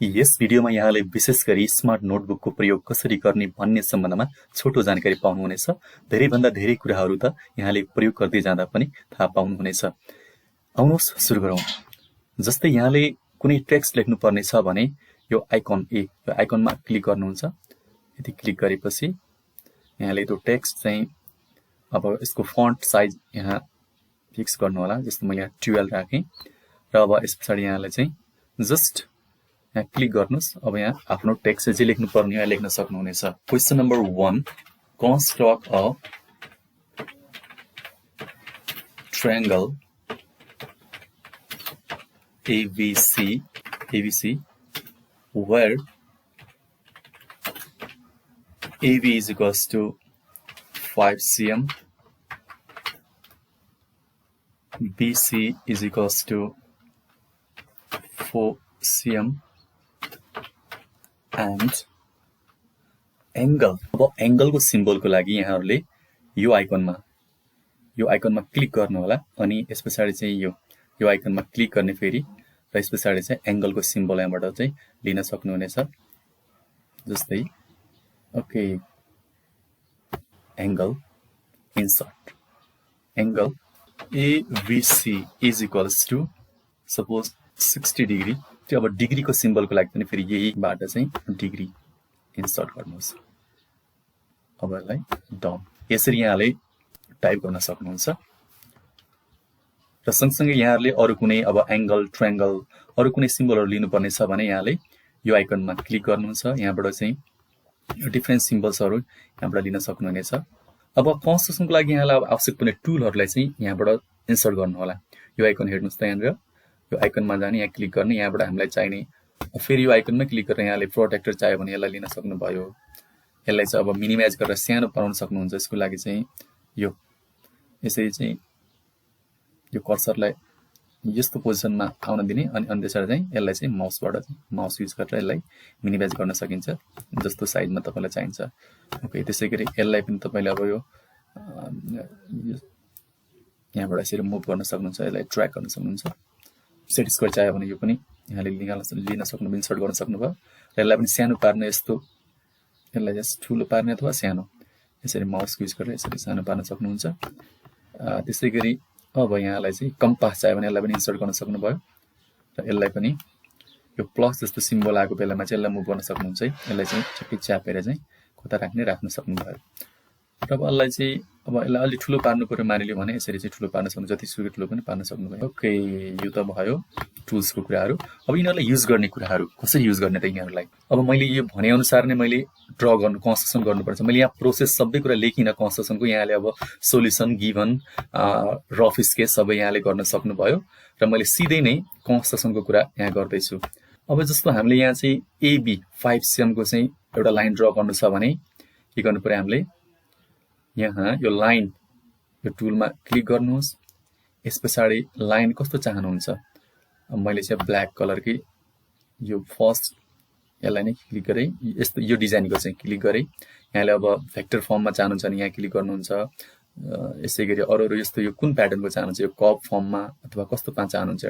यस भिडियोमा यहाँले विशेष गरी स्मार्ट नोटबुकको प्रयोग कसरी गर्ने भन्ने सम्बन्धमा छोटो जानकारी पाउनुहुनेछ। धेरैभन्दा धेरै कुराहरू त यहाँले प्रयोग गर्दै जाँदा पनि थाहा पाउनुहुनेछ। आउनुहोस् सुरु गरौँ। जस्तै यहाँले कुनै टेक्स्ट लेख्नुपर्ने छ भने यो आइकनमा क्लिक गर्नुहुन्छ। यदि क्लिक गरेपछि यहाँले त्यो टेक्स्ट चाहिँ अब यसको फन्ट साइज यहाँ फिक्स गर्नु होला। जस्तो मैले यहाँ 12 राखेँ र अब यस पछाडि यहाँले चाहिँ जस्ट यहाँ क्लिक गर्नुस्। अब यहाँ आफ्नो टेक्स्ट चाहिँ लेख्नुपर्ने यहाँ लेख्न सक्नुहुनेछ। Question number 1, construct a triangle ABC where AB is equals to 5 cm, BC is equals to 4 cm and angle. अब एंगलको सिम्बलको लागि यहाँहरूले यो आइकनमा क्लिक गर्नु होला। अनि यस पछाडि चाहिँ यो आइकनमा क्लिक गर्ने फेरि र यस पछाडि चाहिँ एंगलको सिम्बल यहाँबाट चाहिँ लिन सक्नुहुनेछ। जस्तै okay, angle insert angle ABC is equals to suppose 60 degree. त्यो अब डिग्रीको सिम्बलको लागि पनि फेरि यहीबाट चाहिँ डिग्री इन्सर्ट गर्नुहोस्। अब यसलाई डन यसरी यहाँले टाइप गर्न सक्नुहुन्छ। र सँगसँगै यहाँहरूले अरू कुनै अब एंगल, ट्रायंगल अरू कुनै सिम्बलहरू लिनुपर्ने छ भने यहाँले यो आइकनमा क्लिक गर्नुहुन्छ। यहाँबाट चाहिँ डिफ्रेन्ट सिम्बल्सहरू यहाँबाट लिन सक्नुहुनेछ। अब कन्स्ट्रक्सनको लागि यहाँलाई आवश्यक पर्ने टुलहरूलाई चाहिँ यहाँबाट इन्सर्ट गर्नु होला। यो आइकन हेर्नुहोस् त, यहाँनिर यो आइकनमा जाने, यहाँ क्लिक गर्ने, यहाँबाट हामीलाई चाहिने फेरि यो आइकनमा क्लिक गरेर यहाँले प्रोटेक्टर चाहियो भने यसलाई लिन सक्नुभयो। यसलाई चाहिँ अब मिनिमाइज गरेर सानो बनाउन सक्नुहुन्छ। यसको लागि चाहिँ यो यसरी चाहिँ यो कर्सरलाई यस्तो पोजिसनमा आउन दिने अनि त्यसबाट चाहिँ यसलाई चाहिँ माउस युज गरेर यसलाई मिनिमाइज गर्न सकिन्छ जस्तो साइजमा तपाईँलाई चाहिन्छ। ओके, त्यसै गरी यसलाई पनि तपाईँले अब यो यहाँबाट यसरी मुभ गर्न सक्नुहुन्छ, यसलाई ट्र्याक गर्न सक्नुहुन्छ। सेट स्क्वायर चाहियो भने यो पनि यहाँले लिन सक्नु, इन्सर्ट गर्न सक्नुभयो। र यसलाई पनि सानो पार्ने, यस्तो यसलाई जस्ट ठुलो पार्ने अथवा सानो यसरी माउस युज गरेर यसरी सानो पार्न सक्नुहुन्छ। त्यसै गरी अब यहाँलाई चाहिँ कम्पास चाहियो भने यसलाई पनि इन्सर्ट गर्न सक्नुभयो। र यसलाई पनि यो प्लस जस्तो सिम्बल आएको बेलामा चाहिँ यसलाई मुभ गर्न सक्नुहुन्छ। यसलाई चाहिँ छक्कै च्यापेर चाहिँ कता राख्न सक्नुभयो। र अब यसलाई चाहिँ अब यसलाई अलि ठुलो पार्नु पर्यो मानिलियो भने यसरी चाहिँ ठुलो पार्न सक्नु, जतिसुकै ठुलो पनि पार्न सक्नुभयो। ओके, यो त भयो टुल्सको कुराहरू। अब यिनीहरूलाई युज गर्ने कुराहरू कसरी युज गर्ने त यिनीहरूलाई। अब मैले यो भनेअनुसार नै मैले ड्र गर्नु, कन्स्ट्रक्सन गर्नुपर्छ। मैले यहाँ प्रोसेस सबै कुरा लेखिनँ कन्स्ट्रक्सनको। यहाँले अब सोल्युसन, गिभन, रफ स्केच सबै यहाँले गर्न सक्नुभयो। र मैले सिधै नै कन्स्ट्रक्सनको कुरा यहाँ गर्दैछु। अब जस्तो हामीले यहाँ चाहिँ AB 5 cm को चाहिँ एउटा लाइन ड्र गर्नु छ भने के गर्नु पर्यो, हामीले यहाँ यो लाइन यो टुलमा क्लिक गर्नुहोस्। यस पछाडि लाइन कस्तो चाहनुहुन्छ, मैले चाहिँ ब्ल्याक कलरकै यो फर्स्ट यसलाई नै क्लिक गरेँ। यस्तो यो डिजाइनको चाहिँ क्लिक गरेँ। यहाँले अब भेक्टर फर्ममा चाहनुहुन्छ भने यहाँ क्लिक गर्नुहुन्छ। यसै गरी अरू यस्तो यो कुन प्याटर्नको चाहनुहुन्छ, यो कर्व फर्ममा अथवा कस्तोमा चाहनुहुन्छ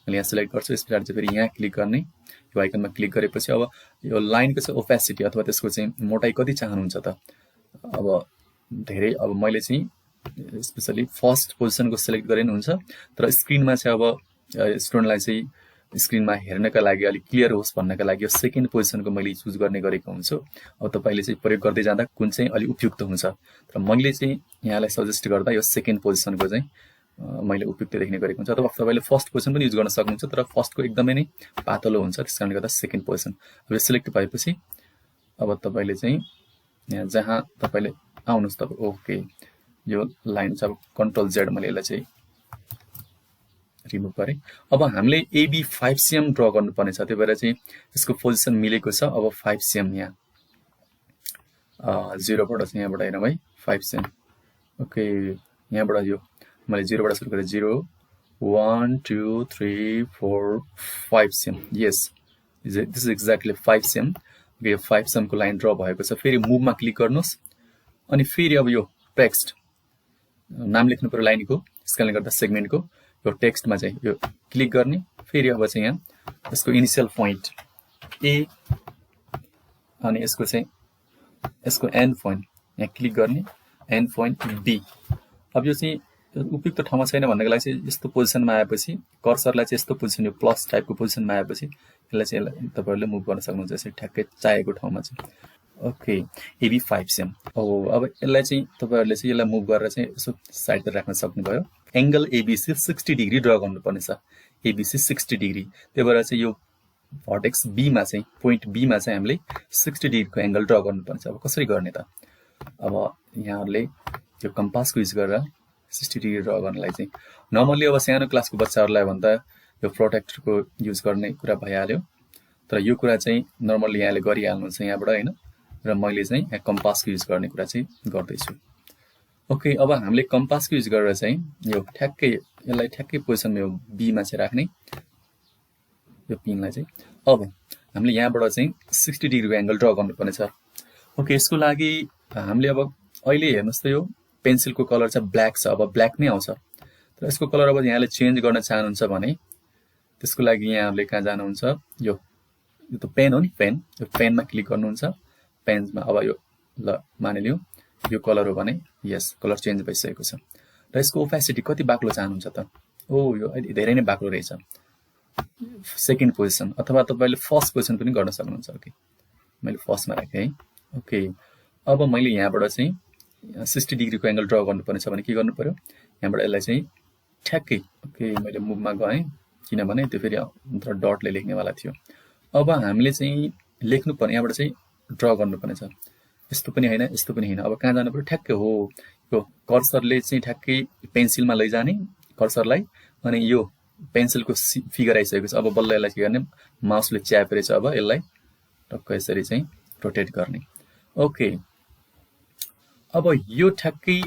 मैले यहाँ सिलेक्ट गर्छु। यस पछाडि चाहिँ फेरि यहाँ क्लिक गर्ने, यो आइकनमा क्लिक गरेपछि अब यो लाइनको चाहिँ ओपेसिटी अथवा त्यसको चाहिँ मोटाइ कति चाहनुहुन्छ त। अब धेरै अब मैले चाहिँ स्पेसली फर्स्ट पोजिसनको सिलेक्ट गरेन हुन्छ। तर स्क्रिनमा चाहिँ अब स्टुडेन्टलाई चाहिँ स्क्रिनमा हेर्नका लागि अलिक क्लियर होस् भन्नका लागि यो सेकेन्ड पोजिसनको मैले चुज गर्ने गरेको हुन्छु। अब तपाईँले चाहिँ प्रयोग गर्दै जाँदा कुन चाहिँ अलिक उपयुक्त हुन्छ। तर मैले चाहिँ यहाँलाई सजेस्ट गर्दा यो सेकेन्ड पोजिसनको चाहिँ मैले उपयुक्त देख्ने गरेको हुन्छ। अथवा तपाईँले फर्स्ट पोजिसन पनि युज गर्न सक्नुहुन्छ, तर फर्स्टको एकदमै नै पातलो हुन्छ, त्यस कारणले गर्दा सेकेन्ड पोजिसन। अब यो सिलेक्ट भएपछि अब तपाईँले चाहिँ यहाँ जहाँ तपाईँले आउनुहोस् तपाईँ। ओके, यो लाइन चाहिँ अब कन्ट्रोल Z मैले यसलाई चाहिँ रिमुभ गरेँ। अब हामीले AB 5 cm ड्र गर्नुपर्ने छ, त्यही भएर चाहिँ यसको पोजिसन मिलेको छ। अब 5 cm यहाँ 0बाट चाहिँ यहाँबाट हेरौँ है, 5 cm। ओके, यहाँबाट यो मैले 0बाट सुरु गरेँ। 0 1 2 3 4 5 cm। Yes, this is exactly 5 cm। यो 5 cm को लाइन ड्र भएको छ। फेरि मुभमा क्लिक गर्नुहोस् अनि फेरि अब यो टेक्स्ट नाम लेख्नु पर्यो लाइनको, त्यसकारणले गर्दा सेगमेन्टको यो टेक्स्टमा चाहिँ यो क्लिक गर्ने। फेरि अब चाहिँ यहाँ यसको इनिशियल पोइन्ट ए अनि यसको चाहिँ यसको एन्ड पोइन्ट यहाँ क्लिक गर्ने एन्ड पोइन्ट बी। अब यो चाहिँ उपयुक्त ठाउँमा छैन भन्नको लागि चाहिँ यस्तो पोजिसनमा आएपछि कर्सरलाई चाहिँ यस्तो पोजिसन यो प्लस टाइपको पोजिसनमा आएपछि यसलाई चाहिँ तपाईहरुले मुभ गर्न सक्नुहुन्छ यसरी ठ्याक्कै चाहेको ठाउँमा चाहिँ। Okay AB 5 same. अब यसलाई चाहिँ तपाईहरुले चाहिँ यसलाई मुभ गरेर चाहिँ यसो साइडतिर राख्न सक्नुभयो। एंगल एबीसी 60 डिग्री ड्रा गर्नुपर्ने छ। एबीसी 60 डिग्री, त्यही भएर चाहिँ यो भर्टेक्स बी मा चाहिँ पोइन्ट बी मा चाहिँ हामीले 60 डिग्रीको एंगल ड्रा गर्नुपर्ने छ। अब कसरी गर्ने त? अब यहाँहरुले यो कम्पासको युज गरेर 60 डिग्री ड्रा गर्नलाई चाहिँ नर्मली अब सानो क्लासको बच्चाहरुलाई भन्दा यो प्रोटेक्टरको युज गर्ने कुरा भइहाल्यो, तर यो कुरा चाहिँ नर्मली यहाँले गरिहाल्नुहुन्छ यहाँबाट हैन, र मैले चाहिँ यहाँ कम्पासको युज गर्ने कुरा चाहिँ गर्दै छु। ओके अब हामीले कम्पासको युज गरेर चाहिँ यो ठ्याक्कै यसलाई ठ्याक्कै पोजिसनमा यो बी मा चाहिँ राख्ने यो पिनलाई चाहिँ। अब हामीले यहाँबाट चाहिँ 60 डिग्रीको एंगल ड्रा गर्नुपर्ने छ। ओके यसको लागि हामीले अब अहिले हेर्नुस् त यो पेन्सिलको कलर चाहिँ ब्ल्याक छ, अब ब्ल्याक नै आउँछ। तर यसको कलर अब यहाँले चेन्ज गर्न चाहनुहुन्छ भने त्यसको लागि यहाँले कहाँ जानुहुन्छ, यो त पेन हो नि, पेन, यो पेनमा क्लिक गर्नुहुन्छ। पेनमा अब यो ल मानिलियो यो कलर हो भने यस कलर चेन्ज भइसकेको छ। र यसको ओपेसिटी कति बाक्लो चाहनुहुन्छ त? ओ यो अहिले धेरै नै बाक्लो रहेछ। सेकेन्ड पोजिसन अथवा तपाईले फर्स्ट पोजिसन पनि गर्न सक्नुहुन्छ। ओके मैले फर्स्टमा राखे है। ओके अब मैले यहाँबाट चाहिँ 60 डिग्रीको एंगल ड्रा गर्नुपर्ने छ भने के गर्नु पर्यो? यहाँबाट यसलाई चाहिँ ठ्याक्कै ओके मैले मुभमा गएँ किनभने त्यो फेरि डटले लेख्नेवाला थियो। अब हामीले चाहिँ लेख्नु पर्ने यहाँबाट चाहिँ ड्रा गर्नुपर्ने छ। यस्तो पनि हैन यस्तो पनि हैन। अब कहाँ जानु पर्यो? ठ्याक्कै हो यो कर्सरले चाहिँ ठ्याक्कै पेन्सिलमा लैजाने कर्सरलाई, अनि यो पेन्सिलको फिगर आइसकेको छ। अब बल्ल यसलाई के गर्ने? माउसले च्यापेर चाहिँ अब यसलाई टक्क यसरी चाहिँ रोटेट गर्ने। ओके अब यो ठ्याक्कै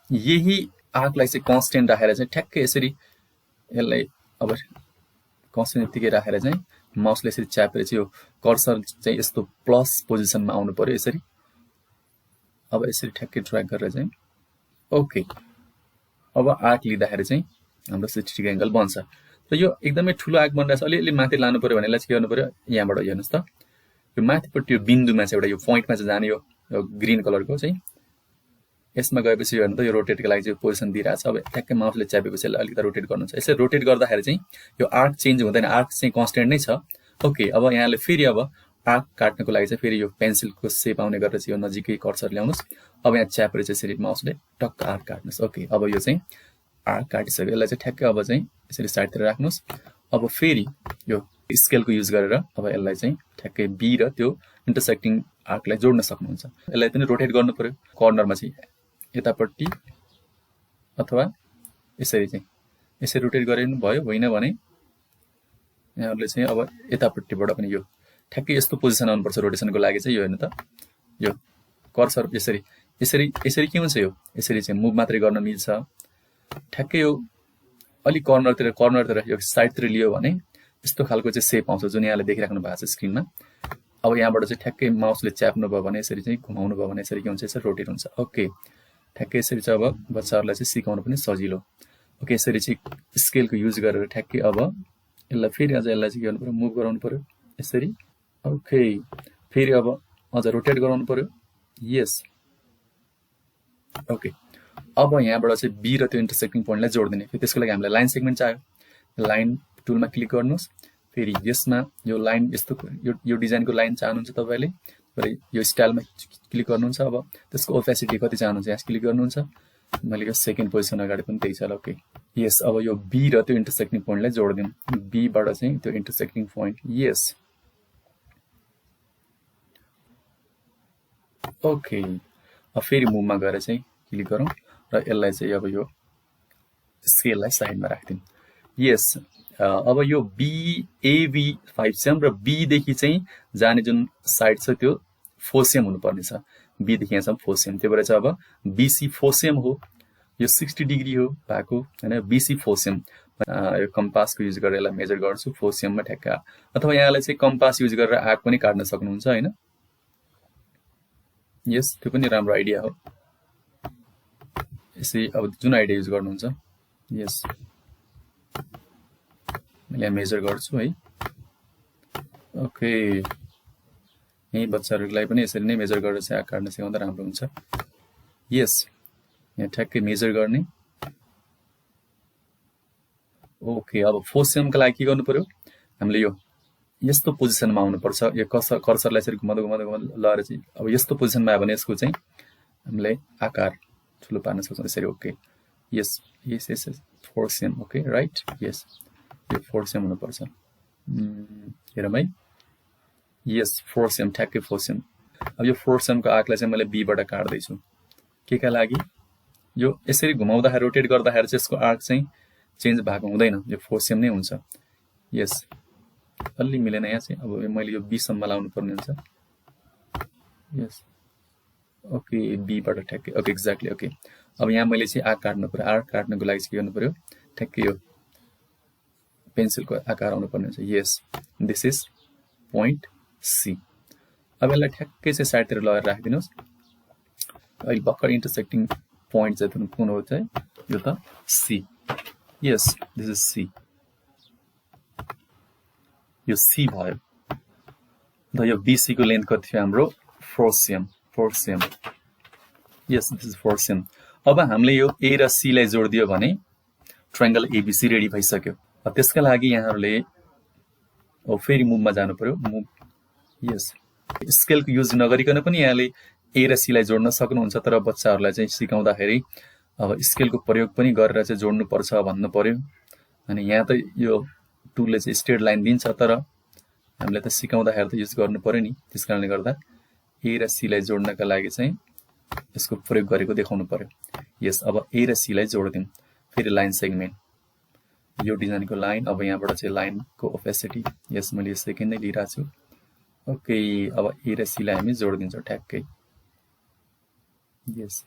यही आर्कलाई चाहिँ कन्स्टेन्ट राखेर चाहिँ ठ्याक्कै यसरी यसलाई अब कन्स्टेन्ट यतिकै राखेर चाहिँ माउसले यसरी च्यापेर चाहिँ यो कर्सर चाहिँ यस्तो प्लस पोजिसनमा आउनु पर्यो यसरी। अब यसरी ठ्याक्कै ड्र्याग गरेर चाहिँ ओके अब आर्क लिँदाखेरि चाहिँ हाम्रो 60 डिग्री एंगल बन्छ। र यो एकदमै ठुलो आर्क बनिरहेछ, अलिअलि माथि लानु पर्यो भने यसलाई के गर्नु पर्यो? यहाँबाट हेर्नुस् त यो माथिपट्टि यो बिन्दुमा चाहिँ एउटा यो पोइन्टमा चाहिँ जाने यो ग्रीन कलरको चाहिँ यसमा गएपछि हेर्नु त यो रोटेटको लागि चाहिँ पोजिसन दिइरहेछ। अब ठ्याक्कै माउसले च्यापेपछि यसलाई अलिकति रोटेट गर्नु छ। यसरी रोटेट गर्दाखेरि चाहिँ यो आर्क चेन्ज हुँदैन, आर्क चाहिँ कन्स्टेन्ट नै छ। ओके अब यहाँले फेरि अब आर्क काट्नको लागि चाहिँ फेरि यो पेन्सिलको सेप आउने गरेर चाहिँ यो नजिकै कर्सर ल्याउनुस्। अब यहाँ च्यापेर चाहिँ यसरी माउसले टक्क आर्क काट्नुस्। ओके अब यो चाहिँ आर्क काटिसक्यो। यसलाई चाहिँ ठ्याक्कै अब चाहिँ यसरी साइडतिर राख्नुस्। अब फेरि यो स्केलको युज गरेर अब यसलाई चाहिँ ठ्याक्कै बी र त्यो इन्टरसेक्टिङ आर्कलाई जोड्न सक्नुहुन्छ। यसलाई पनि रोटेट गर्नु पर्यो कर्नरमा चाहिँ यतापट्टि अथवा यसरी चाहिँ यसरी रोटेट गरिनु भयो, होइन भने यहाँहरुले चाहिँ अब यतापट्टिबाट पनि यो ठ्याक्कै यस्तो पोजिसन आउनुपर्छ रोटेसनको लागि चाहिँ। यो हेर्नु त यो कर्सर यसरी यसरी यसरी के हुन्छ? यो यसरी चाहिँ मुभ मात्रै गर्न मिल्छ। ठ्याक्कै यो अलि कर्नरतिर यो साइडतिर लियो भने यस्तो खालको चाहिँ सेप आउँछ जुन यहाँले देखिराख्नु भएको छ स्क्रिनमा। अब यहाँबाट चाहिँ ठ्याक्कै माउसले च्याप्नु भयो भने यसरी चाहिँ घुमाउनु भयो भने यसरी के हुन्छ? यसरी रोटेट हुन्छ। ओके ठ्याक्कै यसरी चाहिँ अब बच्चाहरुलाई चाहिँ सिकाउन पनि सजिलो। ओके यसरी चाहिँ स्केलको युज गरेर ठ्याक्कै अब यसलाई फेरि अझ यसलाई चाहिँ के गर्नु पर्यो? मुभ गराउनु पर्यो यसरी। ओके फेरि अब अझ रोटेट गराउनु पर्यो। यस ओके अब यहाँबाट चाहिँ बी र त्यो इन्टरसेक्टिङ पोइन्टलाई जोड्दिने। फेरि त्यसको लागि हामीलाई लाइन सेगमेन्ट चाहियो। लाइन टुलमा क्लिक गर्नुस्। फेरि यसमा यो लाइन यस्तो यो डिजाइनको लाइन चाहनुहुन्छ तपाईले, यो स्टाइलमा क्लिक गर्नुहुन्छ। अब त्यसको ओपेसिटी कति चाहनुहुन्छ यहाँ क्लिक गर्नुहुन्छ। मैले यो सेकेन्ड पोजिसन अगाडि पनि त्यही छ ल। ओके यस अब यो बी र त्यो इन्टरसेक्टिङ पोइन्टलाई जोड्दिनु। बी बाट चाहिँ त्यो इन्टरसेक्टिङ पोइन्ट। यस ओके अब फेरि मुभमा गएर चाहिँ क्लिक गरौँ र यसलाई चाहिँ अब यो स्केललाई साइडमा राख्दिउँ। यस अब यो एबी 5 सेम र बी देखि चाहिँ जाने जुन साइड छ त्यो 4 सेम हुनुपर्ने छ। बी देखि यहाँसम्म 4 सेम, त्यही भएर चाहिँ अब बीसी 4 सेम हो। यो 60 डिग्री हो भएको हैन। बीसी 4 सेम यो कम्पासको युज गरेर यसलाई मेजर गर्छु 4 सेममा ठ्याक्क। अथवा यहाँलाई चाहिँ कम्पास युज गरेर आर्क पनि काट्न सक्नुहुन्छ हैन। यस त्यो पनि राम्रो आइडिया हो। यसै अब जुन आइडिया युज गर्नुहुन्छ। यस मैले मेजर गर्छु है। ओके यही बच्चाहरूलाई पनि यसरी नै मेजर गरेर चाहिँ आकार काट्न सिकाउँदा राम्रो हुन्छ। यस, यहाँ ठ्याक्कै मेजर गर्ने। ओके, अब फोसियमका लागि के गर्नु पर्यो, हामीले यो यस्तो पोजिसनमा आउनुपर्छ। यो कर्सरलाई यसरी घुमाउँदै लगाएर चाहिँ अब यस्तो पोजिसनमा आयो भने यसको चाहिँ हामीले आकार ठुलो पार्न सक्छौँ यसरी। ओके, यस यस यस यस फोर्सियम। ओके राइट, यस यो फोर्सियम हुनुपर्छ। हेरौँ है, यस फोर्सियम, ठ्याक्कै फोर्सियम। अब यो फोर्सियमको आर्कलाई चाहिँ मैले बीबाट काट्दैछु। के का लागि, यो यसरी घुमाउँदाखेरि रोटेट गर्दाखेरि चाहिँ यसको आर्क चाहिँ चेन्ज भएको हुँदैन, यो फोर्सियम नै हुन्छ। यस, अलि मिलेन यहाँ चाहिँ, अब मैले यो बीसम्म लाउनु पर्ने हुन्छ। यस, ओके बीबाट ठ्याक्कै। Okay exactly. ओके, अब यहाँ मैले चाहिँ आर्क काट्नु पर्यो। आर्क काट्नुको लागि चाहिँ के गर्नु पर्यो, ठ्याक्कै यो पेन्सिलको आकार आउनु पर्ने हुन्छ। यस, दिस इज पोइन्ट सी। अब यसलाई ठ्याक्कै चाहिँ साइडतिर लगाएर राखिदिनुहोस्। अहिले भर्खर इन्टरसेक्टिङ पोइन्ट चाहिँ कुन हो चाहिँ, यो त C. Yes, this is C. यो सी भयो। र यो बीसीको लेन्थ कति थियो हाम्रो, फोर्सियम। फोर्सियम, यस दिस इज फोर्सियम। अब हामीले यो ए र सी लाई जोडिदियो भने ट्रायंगल एबीसी रेडी भइसक्यो। त्यसका लागि यहाँहरूले फेरि मुभमा जानु पर्यो। मुभ, यस, स्केलको युज नगरिकन पनि यहाँले ए र सी लाई जोड्न सक्नुहुन्छ, तर बच्चाहरूलाई चाहिँ सिकाउँदाखेरि अब स्केलको प्रयोग पनि गरेर चाहिँ जोड्नु पर्छ भन्नु पर्यो। अनि यहाँ त यो टुलले चाहिँ स्ट्रेट लाइन दिन्छ, तर हामीले त सिकाउँदाखेरि त युज गर्नु पर्यो नि। त्यसकारणले गर्दा ए र सी लाई जोड्नका लागि चाहिँ यसको प्रयोग गरेको देखाउनु पर्यो। यस, अब ए र सी लाई जोडिदिउँ। फेरि लाइन सेगमेन्ट, यो डिजाइनको लाइन। अब यहाँबाट चाहिँ लाइनको ओपेसिटी, यस मैले यो सेकेन्ड नै लिइरहेको छु। ओके, अब ए र सी लाई हामी जोडिदिन्छौँ ठ्याक्कै। यस,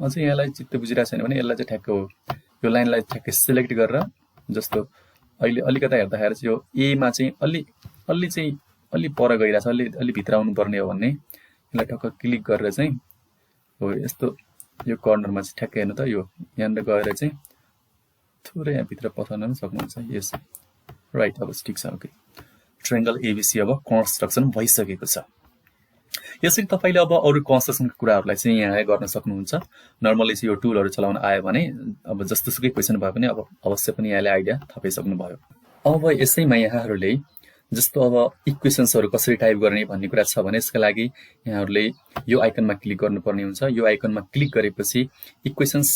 अझ यहाँलाई चित्त बुझिरहेको छैन भने यसलाई चाहिँ ठ्याक्क हो, यो लाइनलाई ठ्याक्कै सिलेक्ट गरेर, जस्तो अहिले अलिकता हेर्दाखेरि चाहिँ यो एमा चाहिँ अलि पर गइरहेछ, अलि भित्र आउनु पर्ने हो भने यसलाई ठक्क क्लिक गरेर चाहिँ हो यस्तो यो कर्नरमा चाहिँ ठ्याक्कै हेर्नु त, यो यहाँनिर गएर चाहिँ थोरै यहाँ भित्र पसाउन पनि सक्नुहुन्छ। यस राइट, अब ठिक छ। ओके, ट्रायंगल एबीसी अब कन्स्ट्रक्सन भइसकेको छ। यसरी तपाईले अब अरु कन्स्ट्रक्सनको कुराहरूलाई चाहिँ यहाँ गर्न सक्नुहुन्छ। नर्मली चाहिँ यो टुलहरू चलाउन आयो भने अब जस्तोसुकै क्वेसन भए पनि अब अवश्य पनि यहाँले आइडिया थपाइसक्नु भयो। अब यसैमा यहाँहरूले जस्तो अब इक्वेसन्सहरू कसरी टाइप गर्ने भन्ने कुरा छ भने यसका लागि यहाँहरूले यो आइकनमा क्लिक गर्नुपर्ने हुन्छ। यो आइकनमा क्लिक गरेपछि इक्वेसन्स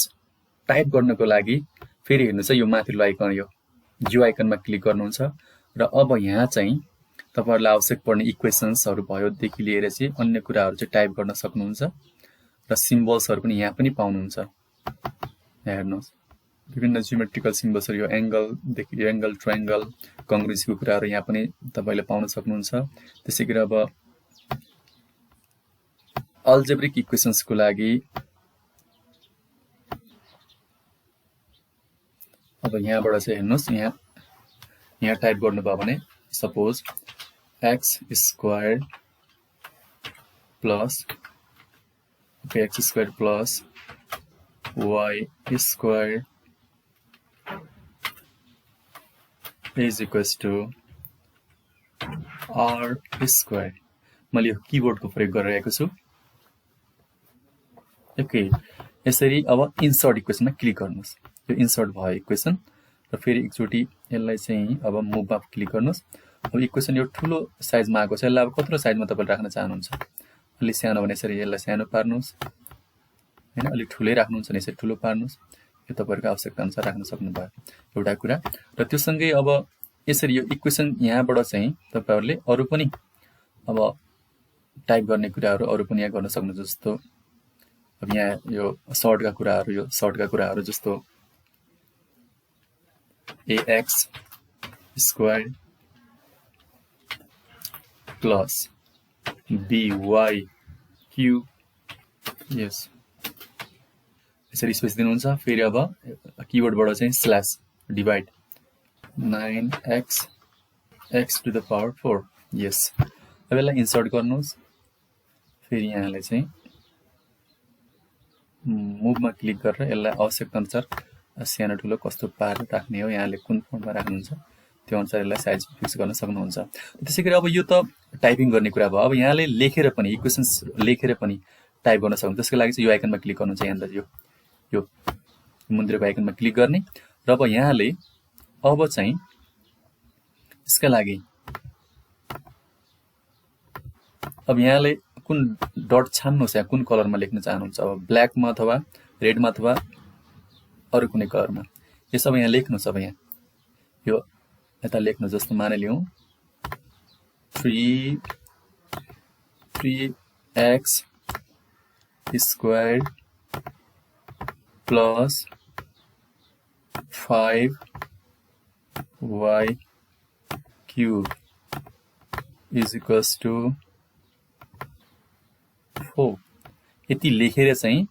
टाइप गर्नको लागि फेरि हेर्नुस् यो माथिल्लो आइकन, यो आइकनमा क्लिक गर्नुहुन्छ र अब यहाँ चाहिँ तपाईहरुलाई आवश्यक पर्ने इक्वेसन्सहरू भयो देखि लिएर चाहिँ अन्य कुराहरू चाहिँ टाइप गर्न सक्नुहुन्छ र सिम्बल्सहरू पनि यहाँ पनि पाउनुहुन्छ। हेर्नुस् विभिन्न जियोमेट्रिकल सिम्बल्सहरू, यो एंगल देखि एंगल, ट्रायंगल, कंग्रुएन्सीको कुराहरू यहाँ पनि तपाईले पाउन सक्नुहुन्छ। त्यसैगरी अब अल्जेब्रिक इक्वेसन्सको लागि अब यहाँबाट चाहिँ हेर्नुस् यहाँ टाइप गर्नुभयो भने suppose x squared plus x squared plus y squared is equals to r squared। मैले यो किबोर्डको प्रयोग गरिरहेको छु। ओके, यसरी अब इन्सर्ट इक्वेसनमा क्लिक गर्नुस्। यो इन्सर्ट भयो इक्वेसन र फेरि एकचोटी यसलाई चाहिँ अब मुभमा क्लिक गर्नुस्। अब इक्वेसन यो ठुलो साइजमा आएको छ, यसलाई अब कत्रो साइजमा तपाईले राख्न चाहनुहुन्छ। अलि सानो भने यसरी यसलाई सानो पार्नुस् हैन, अलि ठुलै राख्नुहुन्छ भने यसरी ठुलो पार्नुस्। यो तपाईहरुको आवश्यकता अनुसार राख्न सक्नुभयो एउटा कुरा। र त्यो सँगै अब यसरी यो इक्वेसन यहाँबाट चाहिँ तपाईहरुले अरु पनि अब टाइप गर्ने कुराहरू अरु पनि यहाँ गर्न सक्नुहुन्छ। जस्तो अब यहाँ यो सर्टका कुराहरू जस्तो ax square plus by cube, यस यसरी स्पेस दिनुहुन्छ। फेरि अब किबोर्डबाट चाहिँ slash divide 9x x to the power 4, yes. अब यसलाई इन्सर्ट गर्नुहोस्। फेरि यहाँले चाहिँ मुभमा क्लिक गरेर यसलाई आवश्यकता अनुसार सानो ठुलो कस्तो पारेर राख्ने हो, यहाँले कुन फर्ममा राख्नुहुन्छ त्यो अनुसार यसलाई साइज फिक्स गर्न सक्नुहुन्छ। त्यसैगरी अब यो त टाइपिङ गर्ने कुरा भयो। अब यहाँले लेखेर पनि इक्वेसन्स लेखेर पनि टाइप गर्न सक्नुहुन्छ। त्यसको लागि चाहिँ यो आइकनमा क्लिक गर्नुहुन्छ। यहाँनिर यो मुन्द्रेको आइकनमा क्लिक गर्ने र अब यहाँले अब चाहिँ यसका लागि अब यहाँले कुन डट छान्नुहोस्, यहाँ कुन कलरमा लेख्न चाहनुहुन्छ, अब ब्ल्याकमा अथवा रेडमा अथवा अरू कुनै कलरमा। यो सब यहाँ लेख्नुहोस्। अब यहाँ यो यता लेख्नु, जस्तो मानिलिउँ 3x square plus 5y cube is equals to 4। यति लेखेर चाहिँ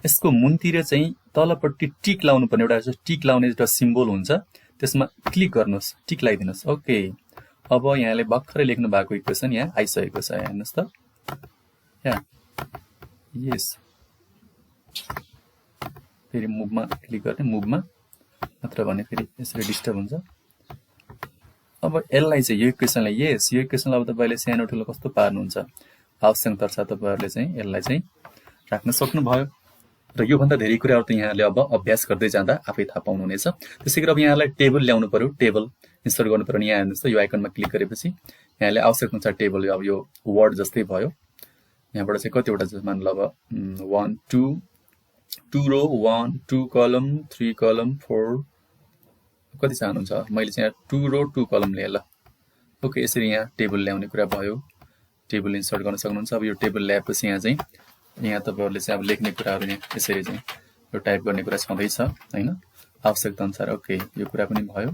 यसको मुनतिर चाहिँ तलपट्टि टिक लाउनु पर्ने, एउटा टिक लाउने एउटा सिम्बल हुन्छ, त्यसमा क्लिक गर्नुहोस्, टिक लगाइदिनुहोस्। ओके, अब यहाँले भर्खरै लेख्नु भएको इक्वेसन यहाँ आइसकेको छ। हेर्नुहोस् त, यहाँ यस फेरि मुभमा क्लिक गर्ने, मुभमा नत्र भने फेरि यसरी डिस्टर्ब हुन्छ। अब यसलाई चाहिँ यो इक्वेसनलाई यो इक्वेसनलाई अब तपाईँले सानो ठुलो कस्तो पार्नुहुन्छ आवश्यकता छ तपाईँहरूले चाहिँ यसलाई चाहिँ राख्न सक्नुभयो। र योभन्दा धेरै कुराहरू त यहाँले अब अभ्यास गर्दै जाँदा आफै थाहा पाउनुहुनेछ। त्यसै गरी अब यहाँलाई टेबल ल्याउनु पर्यो, टेबल इन्सर्ट गर्नु पर्यो। यहाँ हेर्नुहोस् त, यो आइकनमा क्लिक गरेपछि यहाँले आवश्यक अनुसार टेबल, अब यो वर्ड जस्तै भयो। यहाँबाट चाहिँ कतिवटा चाहिँ मान ल अब 1 2 रो 1 2 कलम 3 कलम 4 कति चाहनुहुन्छ। मैले चाहिँ यहाँ 2 रो 2 कलम लिएँ ल। ओके, यसरी यहाँ टेबल ल्याउने कुरा भयो। टेबल इन्सर्ट गर्न सक्नुहुन्छ। अब यो टेबल ल्याएपछि यहाँ चाहिँ यहाँ तपाईँहरूले चाहिँ अब लेख्ने कुराहरू यहाँ यसरी चाहिँ यो टाइप गर्ने कुरा छँदैछ होइन, आवश्यकता अनुसार। ओके, यो कुरा पनि भयो।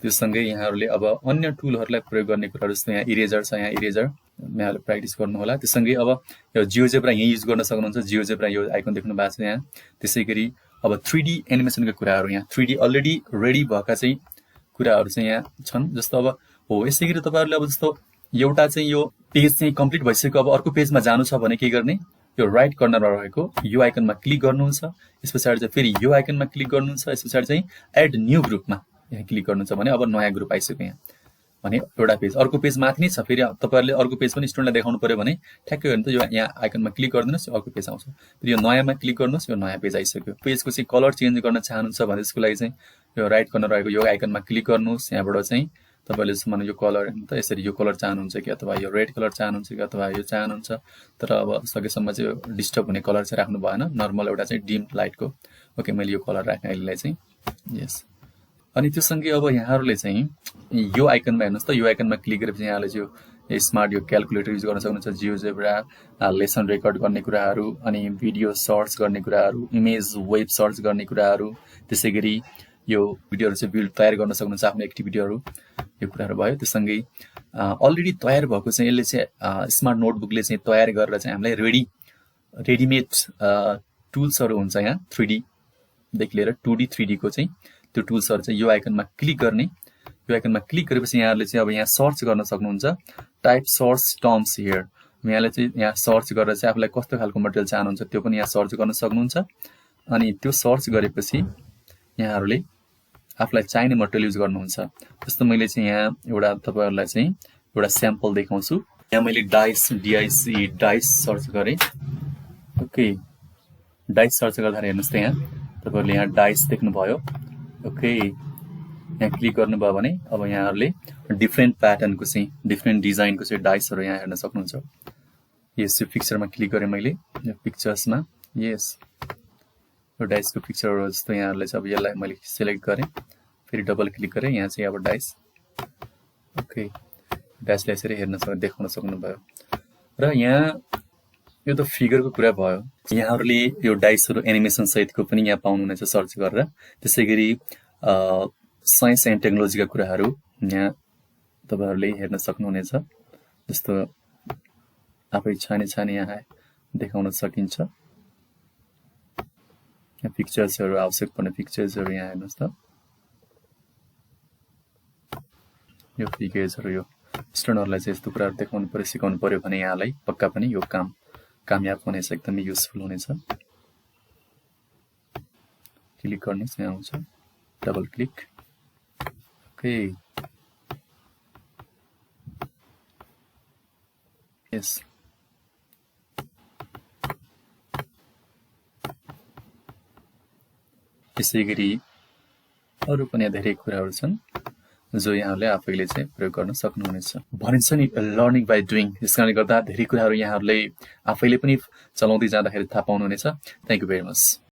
त्योसँगै यहाँहरूले अब अन्य टुलहरूलाई प्रयोग गर्ने कुराहरू, जस्तो यहाँ इरेजर छ, यहाँ इरेजर यहाँहरूले प्र्याक्टिस गर्नुहोला। त्यससँगै अब यो जियोजेब्रा यहीँ युज गर्न सक्नुहुन्छ। जियोजेब्रा यो आइकन देख्नु भएको छ यहाँ। त्यसै गरी अब 3D एनिमेसनका कुराहरू, यहाँ 3D अलरेडी रेडी भएका चाहिँ कुराहरू चाहिँ यहाँ छन्। जस्तो अब हो, यसै गरी तपाईँहरूले अब जस्तो एउटा चाहिँ यो पेज चाहिँ कम्प्लिट भइसक्यो, अब अर्को पेजमा जानु छ भने के गर्ने, यो राइट कर्नरमा रहेको यो आइकनमा क्लिक गर्नुहुन्छ। यस पछाडि चाहिँ फेरि यो आइकनमा क्लिक गर्नुहुन्छ। यस पछाडि चाहिँ एड न्यू ग्रुपमा यहाँ क्लिक गर्नुहुन्छ भने अब नयाँ ग्रुप आइसक्यो यहाँ, भने एउटा पेज अर्को पेज माथि नै छ। फेरि तपाईँहरूले अर्को पेज पनि स्टुडेन्टलाई देखाउनु पर्यो भने ठ्याक्कै हो भने त यो यहाँ आइकनमा क्लिक गरिदिनुहोस्, अर्को पेज आउँछ। फेरि यो नयाँमा क्लिक गर्नुहोस्, यो नयाँ पेज आइसक्यो। पेजको चाहिँ कलर चेन्ज गर्न चाहनुहुन्छ भने त्यसको लागि चाहिँ यो राइट कर्नर रहेको यो आइकनमा क्लिक गर्नुहोस्। यहाँबाट चाहिँ तपाईँले मानव यो कलर त यसरी यो कलर चाहनुहुन्छ कि अथवा यो रेड कलर चाहनुहुन्छ कि अथवा यो चाहनुहुन्छ। तर अब सकेसम्म चाहिँ यो डिस्टर्ब हुने कलर चाहिँ राख्नु भएन, नर्मल एउटा चाहिँ डिम लाइटको। ओके, मैले यो कलर राख्ने अहिलेलाई चाहिँ यस। अनि त्योसँगै अब यहाँहरूले चाहिँ यो आइकनमा हेर्नुहोस् त, यो आइकनमा क्लिक गरेपछि यहाँले चाहिँ यो स्मार्ट यो क्यालकुलेटर युज गर्न सक्नुहुन्छ। जियोजेब्रा लेसन रेकर्ड गर्ने कुराहरू, अनि भिडियो सर्च गर्ने कुराहरू, इमेज वेब सर्च गर्ने कुराहरू, त्यसै गरी यो भिडियोहरू चाहिँ बिल्ड तयार गर्न सक्नुहुन्छ, आफ्नो एक्टिभिटीहरू, यो कुराहरू भयो। त्यससँगै अलरेडी तयार भएको चाहिँ यसले चाहिँ स्मार्ट नोटबुकले चाहिँ तयार गरेर चाहिँ हामीलाई रेडिमेड टुल्सहरू हुन्छ यहाँ 3Dदेखि लिएर 2D 3D को चाहिँ त्यो टुल्सहरू चाहिँ यो आइकनमा क्लिक गर्ने। यो आइकनमा क्लिक गरेपछि यहाँहरूले चाहिँ अब यहाँ सर्च गर्न सक्नुहुन्छ। टाइप सर्च टर्म्स हियर, यहाँले चाहिँ यहाँ सर्च गरेर चाहिँ आफूलाई कस्तो खालको मटेरियल चाहनुहुन्छ त्यो पनि यहाँ सर्च गर्न सक्नुहुन्छ। अनि त्यो सर्च गरेपछि यहाँहरूले आफूलाई चाहिने मटेरियल युज गर्नुहुन्छ। जस्तो मैले चाहिँ यहाँ एउटा तपाईँहरूलाई चाहिँ एउटा स्याम्पल देखाउँछु। यहाँ मैले डाइस सर्च गरेँ। ओके, डाइस सर्च गर्दाखेरि हेर्नुहोस् त यहाँ तपाईँहरूले यहाँ डाइस देख्नुभयो। ओके, यहाँ क्लिक गर्नुभयो भने अब यहाँहरूले डिफ्रेन्ट प्याटर्नको चाहिँ डिफ्रेन्ट डिजाइनको चाहिँ डाइसहरू यहाँ हेर्न सक्नुहुन्छ। यस, यो पिक्चरमा क्लिक गरेँ मैले, यो पिक्चर्समा यस यो डाइसको पिक्चरहरू जस्तो यहाँहरूले चाहिँ अब यसलाई मैले सिलेक्ट गरेँ, फेरि डबल क्लिक गरेँ, यहाँ चाहिँ अब डाइस। ओके, डाइसलाई यसरी देखाउन सक्नुभयो। र यहाँ यो त फिगरको कुरा भयो। यहाँहरूले यो डाइसहरू एनिमेसन सहितको पनि यहाँ पाउनुहुनेछ सर्च गरेर। त्यसै गरी साइन्स एन्ड टेक्नोलोजीका कुराहरू यहाँ तपाईँहरूले हेर्न सक्नुहुनेछ। जस्तो आफै छाने यहाँ देखाउन सकिन्छ। यहाँ पिक्चर्सहरू, आवश्यक पर्ने पिक्चर्सहरू यहाँ हेर्नुहोस् त, यो फिगर्सहरू। यो स्टुडेन्टहरूलाई चाहिँ यस्तो कुराहरू देखाउनु पर्यो, सिकाउनु पर्यो भने यहाँलाई पक्का पनि यो कामयाब हुनेछ, एकदमै युजफुल हुनेछ। क्लिक गर्नुहोस्, यहाँ आउँछ, डबल क्लिक। ओके, यस त्यसै गरी अरू पनि धेरै कुराहरू छन् जो यहाँहरूले आफैले चाहिँ प्रयोग गर्न सक्नुहुनेछ। भनिन्छ नि लर्निङ बाई डुइङ, त्यस कारणले गर्दा धेरै कुराहरू यहाँहरूले आफैले पनि चलाउँदै जाँदाखेरि थाहा पाउनुहुनेछ। Thank you very much.